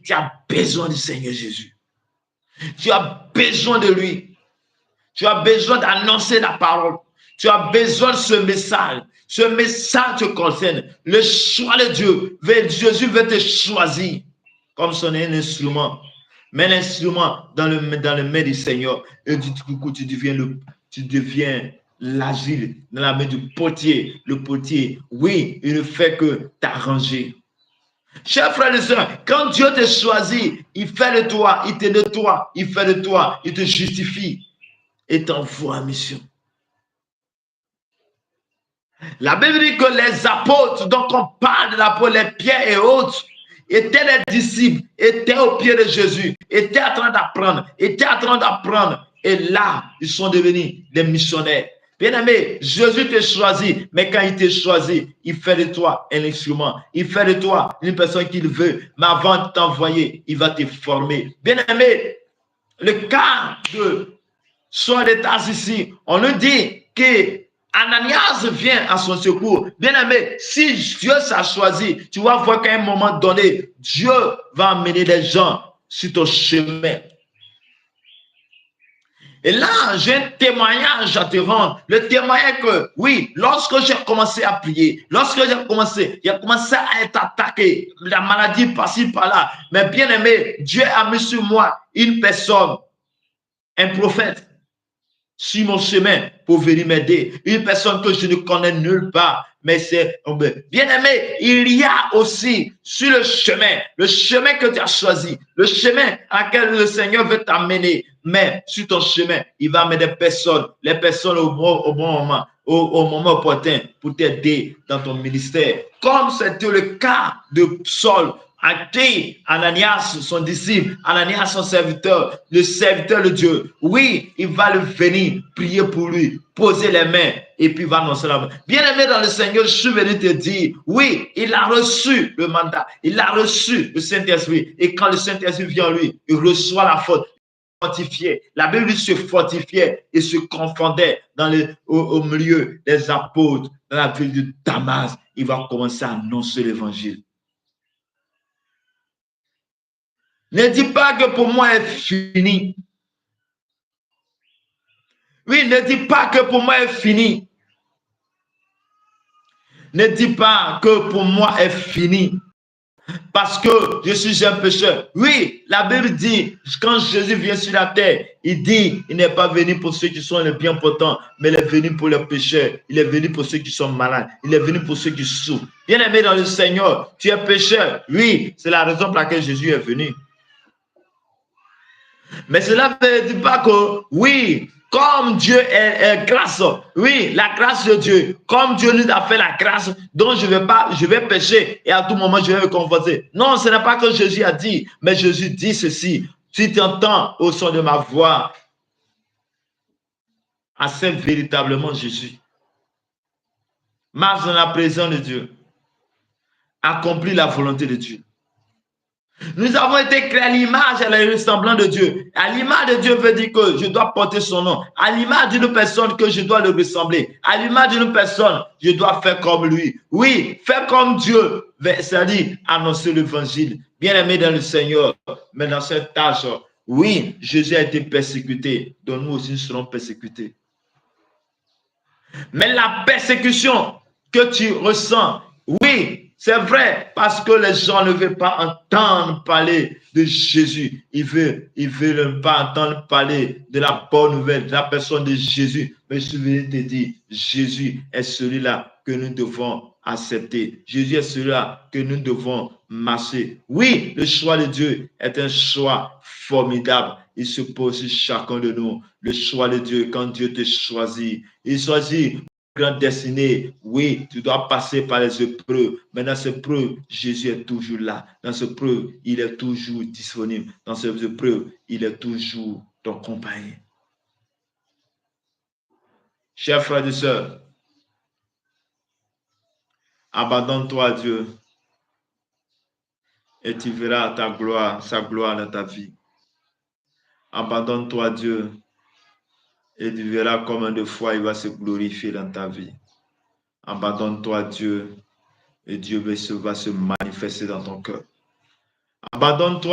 tu as besoin du Seigneur Jésus. Tu as besoin de lui. Tu as besoin d'annoncer la parole. Tu as besoin de ce message. Ce message te concerne. Le choix de Dieu. Jésus veut te choisir comme son instrument. Mets l'instrument dans le main du Seigneur. Et du coup, tu deviens l'agile dans la main du potier. Le potier, oui, il ne fait que t'arranger. Chers frères et sœurs, quand Dieu te choisit, il fait de toi, il te nettoie, il fait de toi, il te justifie et t'envoie en mission. La Bible dit que les apôtres, dont on parle de l'apôtre, les Pierre et autres, étaient les disciples, étaient au pied de Jésus, étaient en train d'apprendre, et là, ils sont devenus des missionnaires. Bien-aimé, Jésus te choisit, mais quand il te choisit, il fait de toi un instrument, il fait de toi une personne qu'il veut, mais avant de t'envoyer, il va te former. Bien-aimé, le cas de Saul de Tarse ici, on nous dit que Ananias vient à son secours. Bien-aimé, si Dieu s'est choisi, tu vas voir qu'à un moment donné, Dieu va amener des gens sur ton chemin. Et là, j'ai un témoignage à te rendre. Le témoignage que, oui, lorsque j'ai commencé à prier, lorsque j'ai commencé à être attaqué, la maladie par-ci, par-là. Mais bien aimé, Dieu a mis sur moi une personne, un prophète, sur mon chemin pour venir m'aider. Une personne que je ne connais nulle part. Mais c'est bien aimé, il y a aussi sur le chemin que tu as choisi, le chemin à quel le Seigneur veut t'amener. Mais sur ton chemin, il va amener des personnes, les personnes au bon moment, au moment opportun pour t'aider dans ton ministère. Comme c'était le cas de Saul, à qui Ananias, son disciple, Ananias, son serviteur, le serviteur de Dieu. Oui, il va le venir prier pour lui, poser les mains et puis il va annoncer la main. Bien-aimé dans le Seigneur, je suis venu te dire, oui, il a reçu le mandat, il a reçu le Saint-Esprit. Et quand le Saint-Esprit vient en lui, il reçoit la faute. Fortifié. La Bible se fortifiait et se confondait au milieu des apôtres, dans la ville de Damas. Il va commencer à annoncer l'évangile. Ne dis pas que pour moi est fini. Oui, ne dis pas que pour moi est fini. Ne dis pas que pour moi est fini. Parce que je suis un pécheur. Oui, la Bible dit, quand Jésus vient sur la terre, il dit, il n'est pas venu pour ceux qui sont les bien portants, mais il est venu pour les pécheurs. Il est venu pour ceux qui sont malades. Il est venu pour ceux qui souffrent. Bien aimé dans le Seigneur, tu es pécheur. Oui, c'est la raison pour laquelle Jésus est venu. Mais cela ne dit pas que, oui, comme Dieu est grâce, oui, la grâce de Dieu, comme Dieu nous a fait la grâce, donc je vais pécher et à tout moment je vais me confesser. Non, ce n'est pas que Jésus a dit, mais Jésus dit ceci. Si tu entends au son de ma voix, accepte véritablement Jésus. Marche dans la présence de Dieu. Accomplis la volonté de Dieu. Nous avons été créés à l'image et à la ressemblance de Dieu. À l'image de Dieu veut dire que je dois porter son nom. À l'image d'une personne que je dois le ressembler. À l'image d'une personne, je dois faire comme lui. Oui, faire comme Dieu, c'est-à-dire annoncer l'évangile. Bien-aimé dans le Seigneur, mais dans cette tâche, oui, Jésus a été persécuté. Donc nous aussi nous serons persécutés. Mais la persécution que tu ressens, oui, c'est vrai, parce que les gens ne veulent pas entendre parler de Jésus. Ils veulent pas entendre parler de la bonne nouvelle, de la personne de Jésus. Mais je voulais te dire, Jésus est celui-là que nous devons accepter. Jésus est celui-là que nous devons marcher. Oui, le choix de Dieu est un choix formidable. Il se pose sur chacun de nous. Le choix de Dieu, quand Dieu te choisit, il choisit grande destinée. Oui, tu dois passer par les épreuves. Mais dans ces épreuves, Jésus est toujours là. Dans ces épreuves, il est toujours disponible. Dans ces épreuves, il est toujours ton compagnon. Chers frères et sœurs, abandonne-toi à Dieu et tu verras ta gloire, sa gloire dans ta vie. Abandonne-toi à Dieu et tu verras combien de fois il va se glorifier dans ta vie. Abandonne-toi à Dieu et Dieu va se manifester dans ton cœur. Abandonne-toi